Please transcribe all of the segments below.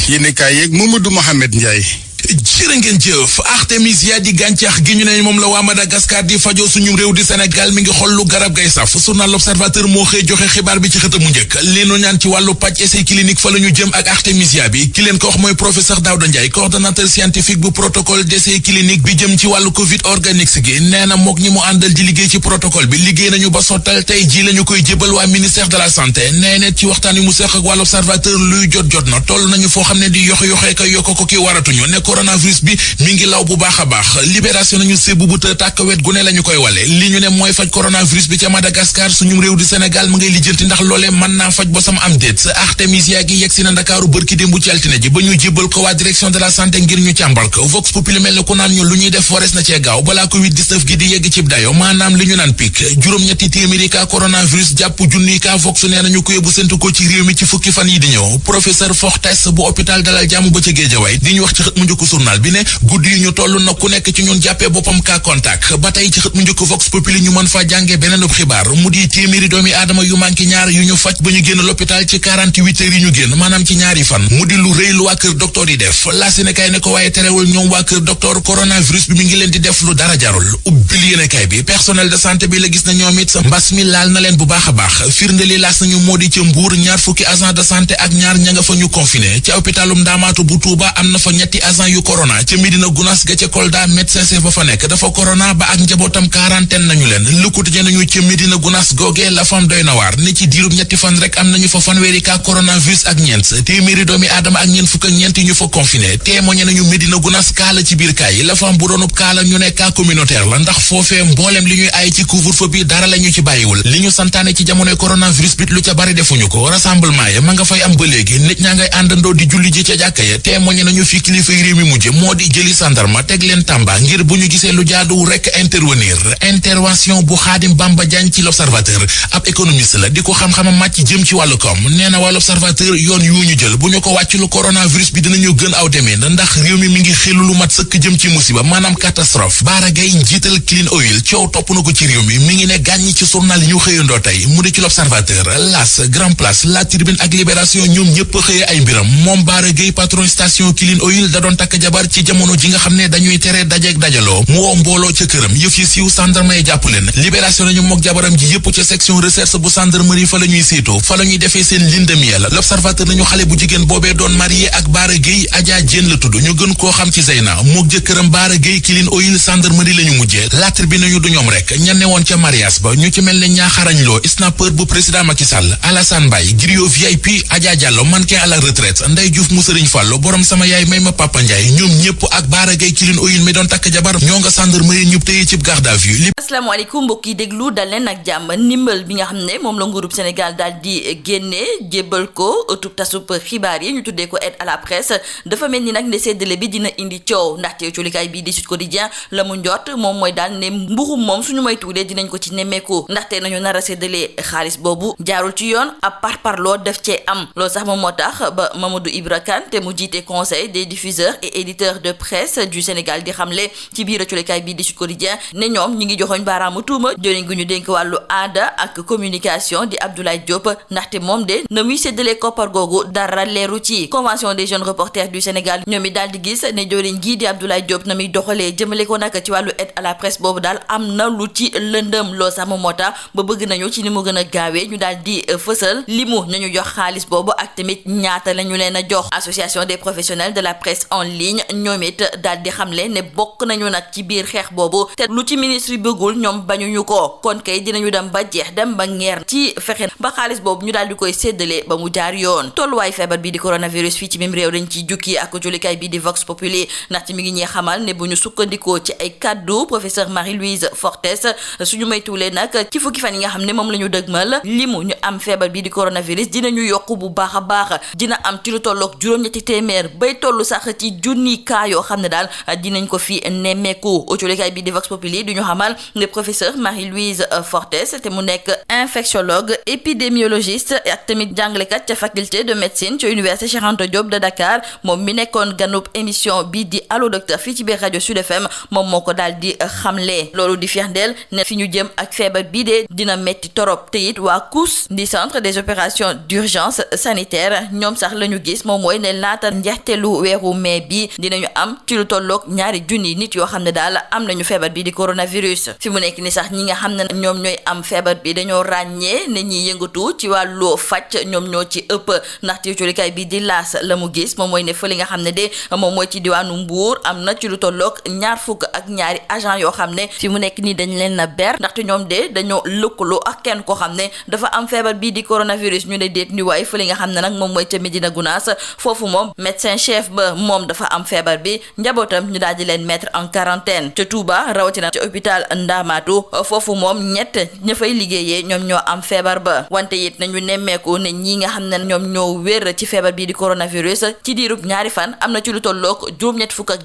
yéenekaay yeeg Mamadou Mohamed Ndiaye. jërë ngeen jëf artémisia di gàncax gi ñu ne moom la waa Madagascar di fajoo suñu réew di Sénégal mi ngi xol lu garab gay saf journal L'Observateur moo xëy joxe xibaar bi ci xët mu njëkk li nu ñaan ci wàllu paj essai clinique fa la ñu jëm ak artémisia bi ki leen ko wax mooy professeur Daouda Ndiaye coordonnateur scientifique bu protocole d'essai clinique bi jëm ci wàllu Covid organique gi nee na mook ñi mu àndal di liggéey ci protocole bi liggéey nañu ba sottal tey ji la ñu koy jébal waa ministère de la santé nee na ci waxtaan wi mu seq ak waa L'Observateur luy jot na toll nañu foo xam ne di yoxe ka yokko ko ki waratuñu ne coronavirus bi mi ngi law bu baax a baax libération nañu sébu bu të tàkk wet gu ne la ñu koy wale li ñu ne mooy faj coronavirus bi ca Madagascar suñu réew di Sénégal mu ngay lijjanti ndax loolee mën naa faj bosam am déet artémisia gi yegsi na Ndakaaru bërki démbu ci altine ji ba ñu jébbal ko waa direction de la santé ngir ñu càmbal ko Vox Populi mel ne ku naan ñu lu ñuy def warees na cee gaaw balaa Covid-19 gi di yegg cib dayo maanaam li ñu naan pic juróom-ñetti téeméeri cas coronavirus jàpp junniy cas Vox nee nañu ko yóbbu séntu ko ci réew mi ci fukki fan yi di ñëw professeur Fortes bu hôpital Dalal Jàmm ba ca Géejawaay di ñu wax ci xët mu njëkk journal bi ne guddi yu ñu toll na ku nekk ci ñun jàppee boppam cas contact ba tey ci xët mu njëkk Vox Populi ñu mën faa jànge beneen xibaar mu di téeméeri doomi aadama yu manqué ñaar yu ñu faj ba ñu génn l'hôpital ci 48 heures yi ñu génn maanaam ci ñaari fan mu di lu rëy lu waa kër docteur yi def la Sénégal ne ko waaye terewul ñoom waa kër docteur coronavirus bi mi ngi leen di def lu dara jarul ubbil yéenekaay bi personnel de santé bi la gis na ñoom it mbas mi laal na leen bu baax a baax firnde li laas nañu moo di ca Mbuur ñaar fukki agent de santé ak ñaar ña nga fa ñu confiné ci hôpitalum Ndaamaatu bu Tuuba am na fa ñetti agent yu corona ca Medina Gounass ga ca Kolda médecin chef ba fa nekk dafa corona ba ak njabootam quarantaine nañu leen lu quotidien nañu ca Medina Gounass googee la fam doy na waar ne ci diirub ñetti fan rek am nañu fa fanweeri cas coronavirus ak ñeent téeméeri doomi aadama ak ñeent fukk ak ñeent yi ñu fa confiné témoigné nañu Medina Gounass cas la ci biir cas yi la fam bu doonub cas la ñu ne cas communautaire la ndax foofee mbooleem li ñuy ay ci couvre-feu bi dara la ñu ci bàyyiwul li ñu santaane ci jamonoy coronavirus bi lu ca bari defuñu ko rassemblement ya ma nga fay am ba léegi nit ñaa ngay àndandoo di julli ji ca jàkka ya témoigné nañu fi kilifa yi réew mi mujje moo di jëli sandarma teg leen Tamba ngir bu ñu gisee lu jaaduwul rek intervenir intervention bu Xaadim Bamba Diagne ci l'Observateur ab économiste la di ko xam-xamam màcc jëm ci wàllu koom nee na waa l'Observateur yoon yu ñu jël bu ñu ko wàcc lu coronavirus bi dinañu gën aw demee ndax réew mi ngi xelu lu mat sëkk jëm ci musiba maanaam catastrophe Bara Gaye njiital Clean Oil coow topp na ko ci réew mi ngi ne gàññi ci journal yi ñu xëyandoo tey mu di ci l'Observateur L'As Grand Place La Tribune ak Libération ñoom ñëpp xëye ay mbiram moom Bara Gaye patron station Clean Oil da doon takk jabar ci jamono ji nga xam ne dañuy tere dajeek dajaloo mu woo mbooloo ca këram yëf yi siiw gendarme yi jàpp leen Libération nañu mook jabaram ji yëpp ca section recherche bu gendarmerie fa la ñuy séetoo fa la ñuy defee seen lune de miel L'Observateur nañu xale bu jigéen boobee doon marié ak Bara Gaye Adja Diène la tudd ñu gën koo xam ci Zeyna mook jëkkëram Bara Gaye Clean Oil gendarmerie la ñu mujjee La Tribune nañu du ñoom rek ña ne woon ca mariage ba ñu ci mel ne ñaaxarañ loo snapper bu président Macky Sall Alassane Mbaye griot VIP Adja Diallo mannequin à la retraite Ndeye Diouf mu Sëriñ Fallu borom sama yaay may ma Papa Ndiaye ñoom ñëpp ak Bara Gaye Clean Oil mi doon takk jabar ñoo nga gendarmerie ñëpp téye ci garde à vue. asalaamaaleykum mbokk yi déglu dal leen ak jàmm ndimbal bi nga xam ne moom la nguurub Sénégal daal di génne jébbal ko ëttub tasub xibaar yi ñu tuddee ko aide à la presse dafa mel ni nag ne séddale bi dina indi coow ndaxte colikaay bii di Sud Quotidien la mu njort moom mooy daal ne mbuxum moom suñu may tuulee dinañ ko ci nemmeeku ndaxte nañu nar a séddale xaalis boobu jaarul ci yoon ab parparloo def cee am loolu sax moom moo tax ba Mamadou Ibra Kane te mu jiite conseil des diffuseurs et éditeurs de presse du Sénégal di xamle ci biir colikaay bii di Sud Quotidien ne ñoom ñi ngi joxoñ baaraamu tuuma jëriñ gu ñu dénk wàllu aada ak communication di Abdoulaye Diop ndaxte moom de na muy séddalee koppar googu dara leeru ci convention des jeunes reporters du Sénégal ñoom it daal di gis ne jëriñ gii di Abdoulaye Diop na muy doxalee jëmale ko nag ci wàllu aide à la presse boobu daal am na lu ci lëndëm loo sax moom moo tax ba bëgg nañu ci ni mu gën a gaawee ñu daal di fësal limu nañu jox xaalis boobu ak tamit ñaata lañu leen a jox association des professionnels de la presse en ligne ñoom it daal di xamle ne bokk nañu nag ci biir xeex boobu te lu ci ministre yi bëggul ñoom bañuñu ko kon kay dinañu dem ba jeex dem ba ngeer ci fexe ba xaalis boobu ñu daal di koy séddale ba mu jaar yoon tolluwaay feebar bi di coronavirus fii ci même réew dañ ciy jukki ak julikaay bi di Vox Populi ndaxte mi ngi ñuy xamal ne bu ñu sukkandikoo ci ay kaddu professeur Marie-Louise Fortes suñu maytuulee nag ci fukki fan yi nga xam ne moom la ñu dëgmal limu ñu am feebar bi di coronavirus dinañu yokku bu baax a baax dina am ci lu tolloog juróom-ñetti téeméer bay tollu sax ci junni cas yoo xam ne daal dinañ ko fi nemmeeku. autolikaay bi di Vox Populi du ñu xamal ne professeur Marie-Louise Fortes te mu nekk infectiologue épidémiologiste ak tamit jàngalekat ca faculté de médecine ca université Cheikh Anta Diop de Dakar moom mi nekkoon ganub émission bi di Allo Docteur fii ci biir rajo Sud FM moom moo ko daal di xamle. loolu di firndeel ne fi ñu jëm ak feebar bii de dina metti torop te it waa COUS di centre des opérations d'urgence sanitaire ñoom sax la ñu gis moom mooy ne laata njeexteelu weeru mai bi dinañu am ci lu tolloog 2 junni nit yoo xam ne daal am nañu feebar bi di coronavirus. fi mu nekk ni sax ñi nga xam ne ñoom ñooy am feebar bi dañoo ràññee ne ñi yëngatu ci wàllu faj ñoom ñoo ci ëpp ndaxte colikaay bi di laas la mu gis moom mooy ne fa li nga xam ne de moom mooy ci diwaanu Mbuur am na ci lu tolloog 22 agent yoo xam ne fi mu nekk nii dañ leen na ber ndaxte ñoom de dañoo lëkkaloo ak kenn koo xam ne dafa am feebar bii di coronavirus ñu ne déet ni waaye fa li nga xam ne nag moom mooy ca Médina Gounass foofu moom médecin chef ba moom dafa am feebar bi njabootam ñu daal di leen mettre en quarantaine. ca Touba rawatina ca hôpital Ndamatou foofu moom ña fay liggéeyee ñoom ñoo am feebar ba wante it nañu nemmeeku ne ñi nga xam ne ñoom ñoo wér ci feebar bii di coronavirus ci diirub 2 fan am na ci lu tolloog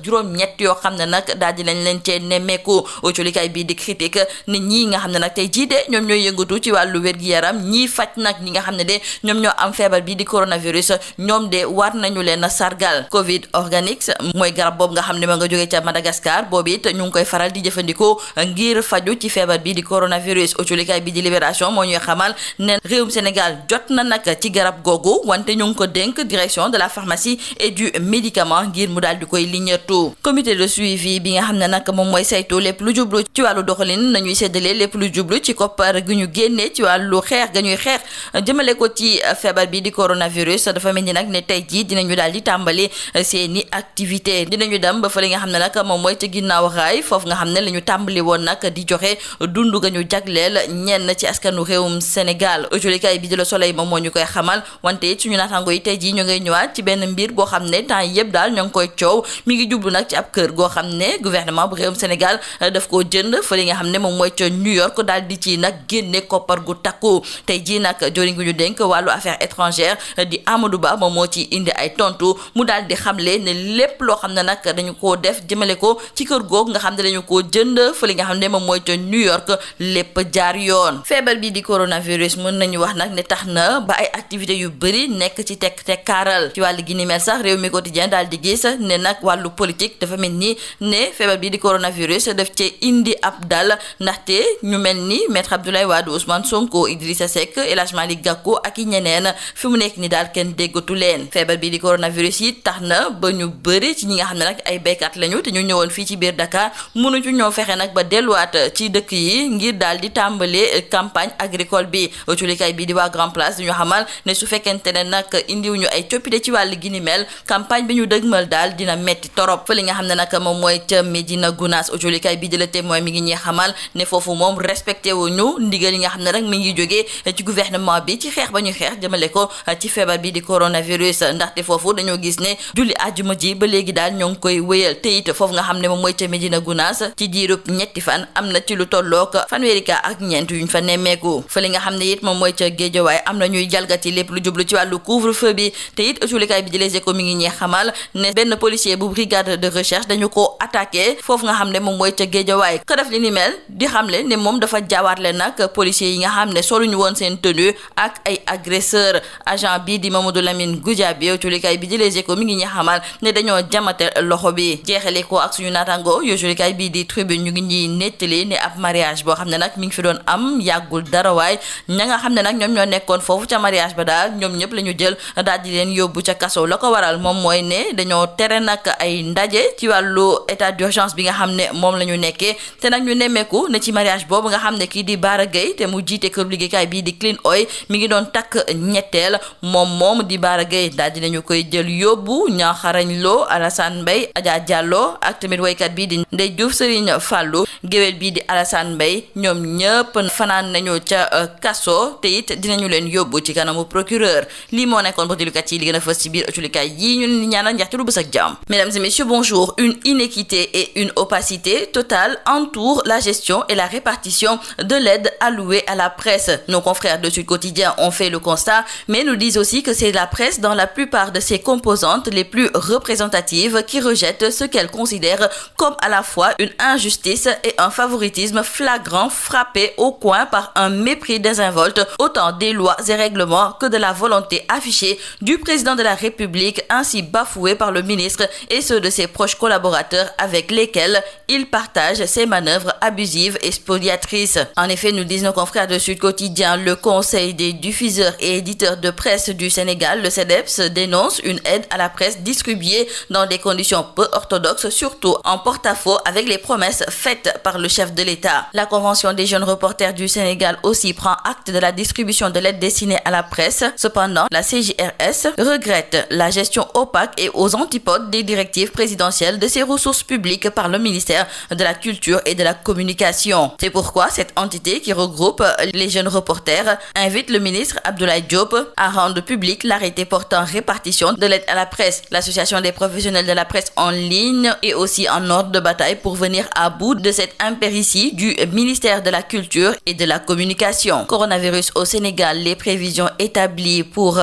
juróom-ñett yoo xam ne nag daal di leen cee nemmeeku. autolikaay bii di critique ne ñii nga xam ne nag tey jii de ñoom ñooy yëngatu ci wàllu wér-gi-yaram ñii faj nag ñi nga xam ne de ñoom ñoo am feebar bii di coronavirus ñoom de war nañu leen a sargal. Covid organique mooy garab boobu nga xam ne ma nga jógee ca Madagascar boobu it ñu ngi koy faral di jëfandikoo ngir faju ci feebar bii di coronavirus. autolikaay bi di Libération moo ñuy xamal ne réewum Sénégal jot na nag ci garab googu wante ñu ngi ko dénk direction de la pharmacie et du médicament ngir mu daal di koy liñatu. comité de suivi bi nga xam ne nag moom mooy saytu lépp lu jublu ci wàllu doxalin nañuy séddale lépp lu jublu ci koppar gu ñu génnee ci wàllu xeex ga ñuy xeex jëmale ko ci feebar bi di coronavirus dafa mel ni nag ne tey jii dinañu daal di tàmbali seeni activité dinañu dem ba fa li nga xam ne nag moom mooy ca ginnaaw raay foofu nga xam ne la ñu tàmbali woon nag di joxe dund ga ñu jagleel ñenn ci askanu réewum Sénégal. autolikaay bi di Le Soleil moom moo ñu koy xamal wante it suñu naataango yi tey jii ñu ngay ñëwaat ci benn mbir boo xam ne temps yëpp daal ñoo ngi koy coow mi ngi jublu nag ci ab kër goo xam ne gouvernement bu réewum Sénégal daf koo jënd fa li nga xam ne moom mooy ca New York daal di ci nag génne koppar gu takku tey jii nag joriñ gu ñu dénk wàllu affaires étrangères di Amadou Ba moom moo ci indi ay tontu mu daal di xamle ne lépp loo xam ne nag dañu koo def jëmale ko ci kër googu nga xam ne dañu koo jënd fa li nga xam ne moom mooy ca New York lépp jaar yoon. feebar bi di coronavirus mën nañu wax nag ne tax na ba ay activités yu bëri nekk ci tekkaaral ci wàllu gi ni mel sax réew mi quotidien daal di gis ne nag wàllu politique dafa mel ni ne feebar bi di coronavirus daf cee indi ab dal ndaxte ñu mel ni maître Abdoulaye Wade Ousmane Sonko Idrissa Seck El Hadji Malick Gakou ak i ñeneen fi mu nekk ni daal kenn déggatu leen. feebar bi di coronavirus yi tax na ba ñu bëri ci ñi nga xam ne nag ay béykat lañu te ñu ñëwoon fii ci biir Dakar mënuñu ñoo fexe nag ba delluwaat ci dëkk yi ngir daal di tàmbale campagne agricole bi. autolikaay bi di waa Grand Place du ñu xamal ne su fekkente ne nag indiwuñu ay coppite ci wàllu gi ni mel campagne bi ñu dëgmal daal dina metti torop fa li nga xam ne nag moom mooy ca Médina Gounass. autolikaay bi di Le Témoin mi ngi ñuy xamal ne foofu moom respecté wuñu ndigal yi nga xam ne rek mi ngi jógee ci gouvernement bi ci xeex ba ñuy xeex jëmale ko ci feebar bi di coronavirus ndaxte foofu dañoo gis ne julli àjjuma ji ba léegi daal ñoo ngi koy wéyal te it foofu nga xam ne moom mooy ca Médina Gounass ci diirub 3 fan am na ci lu tollook fanweeri cas ak ñeent yuñ fa nemmeeku fa li nga xam ne it moom mooy ca Guédiawaye am na ñuy jalgati lépp lu jublu ci wàllu couvre-feu bi te it autolikaay bi di Les Échos mi ngi ñuy xamal ne benn policier bu brigade de recherche dañu ko attaqué foofu nga xam ne moom mooy ca Guédiawaye ko def li ni mel di xamle ne moom dafa jaawaarle nag policiers yi nga xam ne soluñu woon seen tenue ak ay agresseur agent bi di Mamadou Lamine Goudiaby autolikaay bi di Les Échos mi ngi ñuy xamal ne dañoo jamate loxo bi jeexale ko ak suñu naataango autolikaay bi di Tribune ñu ngi ñuy nettali ne ab mariage boo xam ne nag mi ngi fi doon am yàggul dara waay ña nga xam ne nag ñoom ñoo nekkoon foofu ca mariage ba daal ñoom ñëpp la ñu jël daal di leen yóbbu ca kaso la ko waral moom mooy ne dañoo tere nag ay ndaje ci wàllu état d'urgence bi nga xam ne moom la ñu nekkee te nag ñu nemmeeku ne ci mariage boobu nga xam ne kii di Bara Gueye te mu jiite kër liggéeykaay bii di Clean Oil mi ngi doon takk ñetteel moom di Bara Gueye daal di nañu koy jël yóbbu Ñaxarañ Lo Alassane Mbaye Adja Diallo ak tamit waykat bii di Ndeye Diouf Serigne Fallou géwél bii di Alassane Mbaye ñoom ñëpp fanaan nañu ca kaso te it dinañu leen yóbbu ci kanamu procureur lii moo nekkoon ba dilukat yi li gën a fës ci biir ëtulikaay yi ñu leen di ñaanal njaxte lu bës ak jàmm. Mesdames et messieurs, bonjour. Une inéquité et une opacité totale entourent la gestion et la répartition de l'aide allouée à la presse. Nos confrères de Sud Quotidien ont fait le constat, mais nous disent aussi que c'est la presse dans la plupart de ses composantes les plus représentatives qui rejette ce qu'elle considère comme à la fois une injustice et un favoritisme flagrant frappé au coin par un mépris désinvolte autant des lois et règlements que de la volonté affichée du président de la République ainsi bafouée par le ministre et ceux de ses proches collaborateurs avec lesquels il partage ses manœuvres abusives et spoliatrices. En effet, nous disent nos confrères de Sud Quotidien, le Conseil des diffuseurs et éditeurs de presse du Sénégal, le CEDEPS, dénonce une aide à la presse distribuée dans des conditions peu orthodoxes, surtout en porte-à-faux avec les promesses faites par le chef de l'État. La Convention des jeunes reporters du Sénégal aussi prend acte de la distribution de l'aide destinée à la presse. Cependant, la CJRS regrette la gestion opaque et aux antipodes des directives présidentielles de ces ressources publiques par le ministère de la Culture et de la Communication. C'est pourquoi cette entité qui regroupe les jeunes reporters invite le ministre Abdoulaye Diop à rendre public l'arrêté portant répartition de l'aide à la presse. L'association des professionnels de la presse en ligne est aussi en ordre de bataille pour venir à bout de cette impéritie du ministère de la Culture et de la Communication. Coronavirus au Sénégal, les prévisions établies pour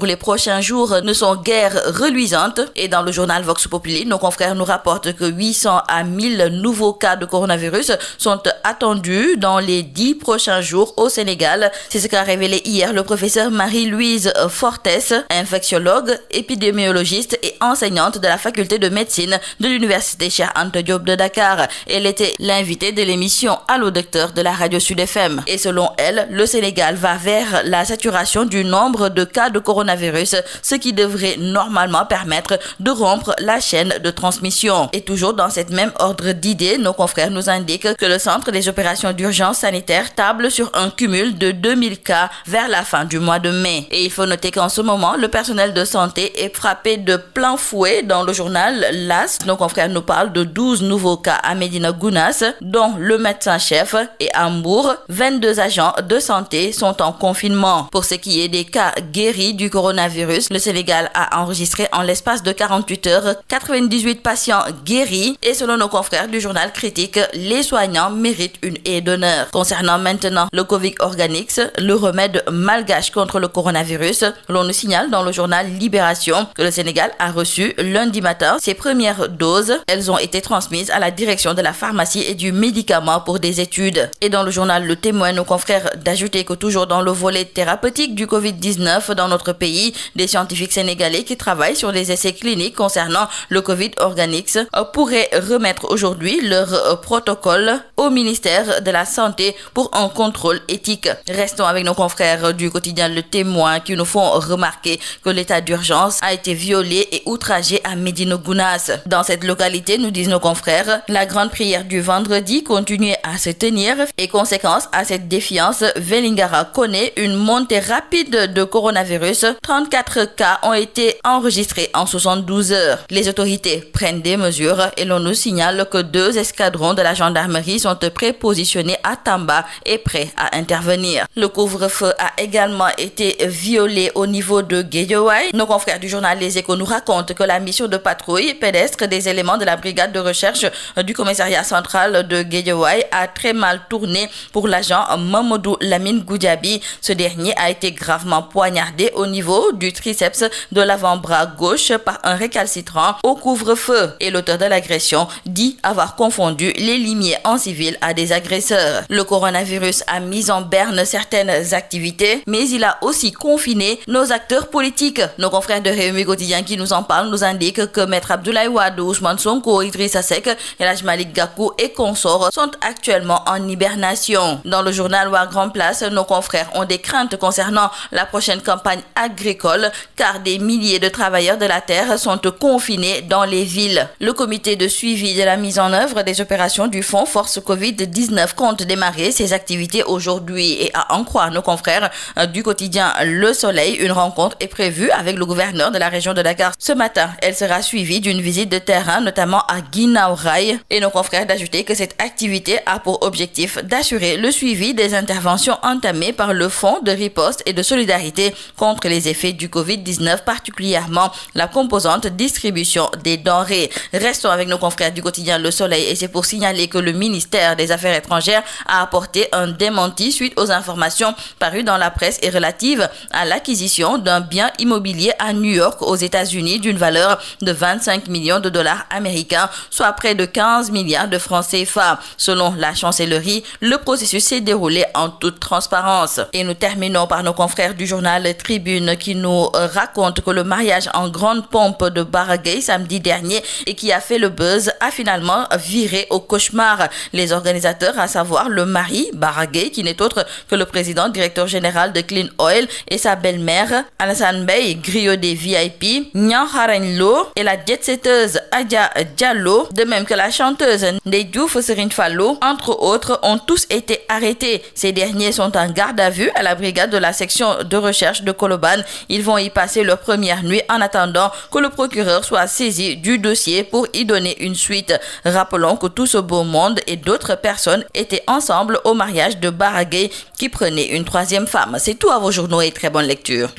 les prochains jours ne sont guère reluisantes. Et dans le journal Vox Populi, nos confrères nous rapportent que 800 à 1000 nouveaux cas de coronavirus sont attendus dans les 10 prochains jours au Sénégal. C'est ce qu'a révélé hier le professeur Marie-Louise Fortes, infectiologue, épidémiologiste et enseignante de la faculté de médecine de l'université Cheikh Anta Diop de Dakar. Elle était l'invitée de l'émission Allo Docteur de la radio Sud FM. Et selon elle, le Sénégal va vers la saturation du nombre de cas de coronavirus, ce qui devrait normalement permettre de rompre la chaîne de transmission. Et toujours dans cette même ordre d'idées, nos confrères nous indiquent que le Centre des opérations d'urgence sanitaire table sur un cumul de 2000 cas vers la fin du mois de mai. Et il faut noter qu'en ce moment, le personnel de santé est frappé de plein fouet. Dans le journal LAS, nos confrères nous parlent de 12 nouveaux cas à Médina Gounass, dont le médecin-chef, et à Mbour, 22 agents de santé sont en confinement. Pour ce qui est des cas guéris du coronavirus, le Sénégal a enregistré en l'espace de 48 heures 98 patients guéris et selon nos confrères du journal Critique, les soignants méritent une haie d'honneur. Concernant maintenant le Covid Organics, le remède malgache contre le coronavirus, l'on nous signale dans le journal Libération que le Sénégal a reçu lundi matin ses premières doses. Elles ont été transmises à la direction de la pharmacie et du médicament pour des études. Et dans le journal Le Témoin, nos confrères d'ajouter que toujours dans le volet thérapeutique du Covid-19 dans notre pays, des scientifiques sénégalais qui travaillent sur des essais cliniques concernant le Covid Organics pourraient remettre aujourd'hui leur protocole au ministère de la Santé pour un contrôle éthique. Restons avec nos confrères du quotidien Le Témoin qui nous font remarquer que l'état d'urgence a été violé et outragé à Médina Gounass. Dans cette localité, nous disent nos confrères, la grande prière du vendredi continuait à se tenir et conséquence à cette défiance, Vélingara connaît une montée rapide de coronavirus. 34 cas ont été enregistrés en 72 heures. Les autorités prennent des mesures et l'on nous signale que 2 escadrons de la gendarmerie sont prépositionnés à Tamba et prêts à intervenir. Le couvre-feu a également été violé au niveau de Guédiawaye. Nos confrères du journal Les Échos nous racontent que la mission de patrouille pédestre des éléments de la brigade de recherche du commissariat central de Guédiawaye a très mal tourné pour l'agent Mamadou Lamine Goudiaby. Ce dernier a été gravement poignardé au niveau du triceps de l'avant-bras gauche par un récalcitrant au couvre-feu et l'auteur de l'agression dit avoir confondu les limiers en civil à des agresseurs. Le coronavirus a mis en berne certaines activités, mais il a aussi confiné nos acteurs politiques. Nos confrères de Rewmi Quotidien qui nous en parlent nous indiquent que Maître Abdoulaye Wade, Ousmane Sonko, Idrissa Seck, El Hadji Malick Gakou et consorts sont actuellement en hibernation. Dans le journal War Grand Place, nos confrères ont des craintes concernant la prochaine campagne agricole car des milliers de travailleurs de la terre sont confinés dans les villes. Le comité de suivi de la mise en œuvre des opérations du fonds Force Covid-19 compte démarrer ses activités aujourd'hui et à en croire nos confrères du quotidien Le Soleil, une rencontre est prévue avec le gouverneur de la région de Dakar. Ce matin, elle sera suivie d'une visite de terrain, notamment à Guinaw Rail, Et nos confrères d'ajouter que cette activité a pour objectif d'assurer le suivi des interventions entamées par le Fonds de riposte et de solidarité contre les effets du Covid-19, particulièrement la composante distribution des denrées. Restons avec nos confrères du quotidien Le Soleil et c'est pour signaler que le ministère des Affaires étrangères a apporté un démenti suite aux informations parues dans la presse et relatives à l'acquisition d'un bien immobilier à New York aux États-Unis d'une valeur de 25 millions de dollars américains, soit près de 15 milliards de francs CFA. Selon la chancellerie, le processus s'est déroulé en toute transparence. Et nous terminons par nos confrères du journal Tribune qui nous racontent que le mariage en grande pompe de Bara Gueye samedi dernier et qui a fait le buzz a finalement viré au cauchemar. Les organisateurs, à savoir le mari Bara Gueye, qui n'est autre que le président directeur général de Clean Oil, et sa belle-mère Alassane Mbaye, griot des VIP, Niang Haragne Lo et la jet-setteuse Adja Diallo, de même que la chanteuse Ndeye Diouf Serigne Fallou, entre autres, ont tous été arrêtés. Ces derniers sont en garde à vue à la brigade de la section de recherche de Colobane. Ils vont y passer leur première nuit en attendant que le procureur soit saisi du dossier pour y donner une suite. Rappelons que tout ce beau monde et d'autres personnes étaient ensemble au mariage de Bara Gueye qui prenait une troisième femme. C'est tout à vos journaux et très bonne lecture.